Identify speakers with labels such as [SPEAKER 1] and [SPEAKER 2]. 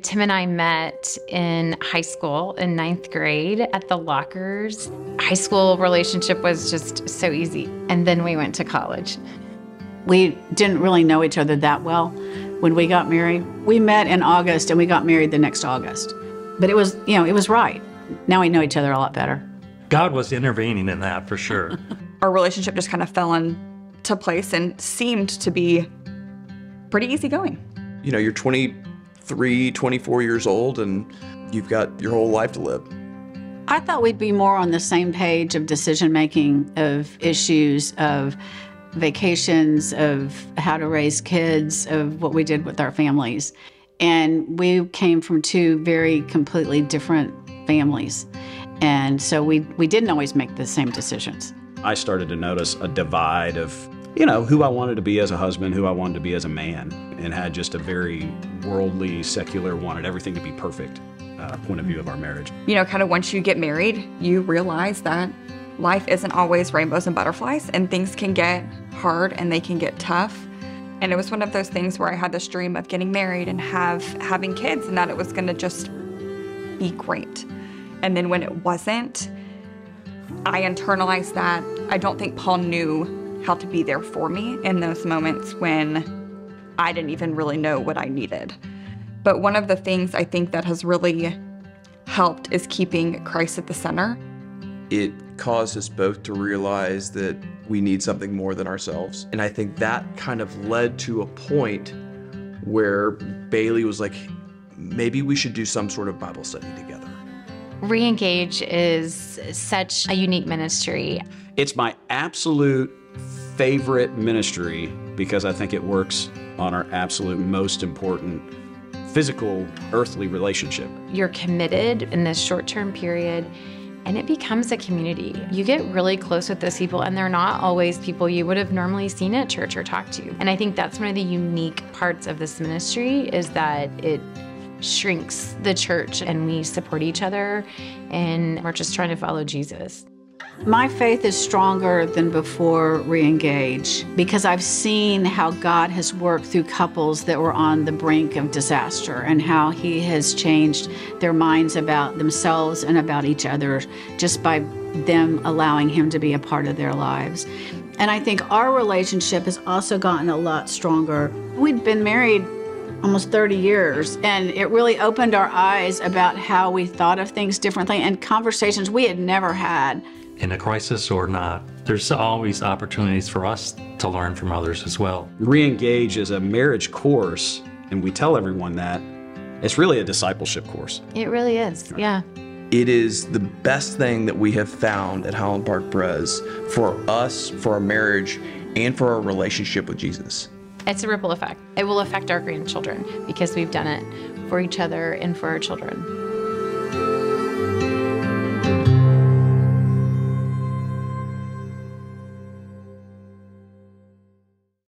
[SPEAKER 1] Tim and I met in high school in 9th grade at the lockers. High school relationship was just so easy. And then we went to college.
[SPEAKER 2] We didn't really know each other that well when we got married. We met in August and we got married the next August. But it was, it was right. Now we know each other a lot better.
[SPEAKER 3] God was intervening in that for sure.
[SPEAKER 4] Our relationship just kind of fell into place and seemed to be pretty easygoing.
[SPEAKER 5] You're 23, 24 years old and you've got your whole life to live.
[SPEAKER 2] I thought we'd be more on the same page of decision-making, of issues, of vacations, of how to raise kids, of what we did with our families. And we came from two very completely different families. And so we didn't always make the same decisions.
[SPEAKER 6] I started to notice a divide of, who I wanted to be as a husband, who I wanted to be as a man, and had just a very worldly, secular, wanted everything to be perfect point of view of our marriage.
[SPEAKER 4] Kind of once you get married, you realize that life isn't always rainbows and butterflies, and things can get hard and they can get tough. And it was one of those things where I had this dream of getting married and having kids, and that it was gonna just be great. And then when it wasn't, I internalized that. I don't think Paul knew how to be there for me in those moments when I didn't even really know what I needed. But one of the things I think that has really helped is keeping Christ at the center.
[SPEAKER 5] It caused us both to realize that we need something more than ourselves. And I think that kind of led to a point where Bailey was like, maybe we should do some sort of Bible study together.
[SPEAKER 1] Reengage is such a unique ministry.
[SPEAKER 6] It's my absolute favorite ministry because I think it works on our absolute most important physical, earthly relationship.
[SPEAKER 1] You're committed in this short-term period, and it becomes a community. You get really close with those people, and they're not always people you would have normally seen at church or talked to. And I think that's one of the unique parts of this ministry, is that it shrinks the church and we support each other, and we're just trying to follow Jesus.
[SPEAKER 2] My faith is stronger than before Reengage because I've seen how God has worked through couples that were on the brink of disaster and how He has changed their minds about themselves and about each other just by them allowing Him to be a part of their lives. And I think our relationship has also gotten a lot stronger. We'd been married almost 30 years, and it really opened our eyes about how we thought of things differently and conversations we had never had.
[SPEAKER 3] In a crisis or not, there's always opportunities for us to learn from others as well.
[SPEAKER 6] Reengage is a marriage course, and we tell everyone that. It's really a discipleship course.
[SPEAKER 1] It really is, yeah.
[SPEAKER 5] It is the best thing that we have found at Highland Park Pres for us, for our marriage, and for our relationship with Jesus.
[SPEAKER 1] It's a ripple effect. It will affect our grandchildren because we've done it for each other and for our children.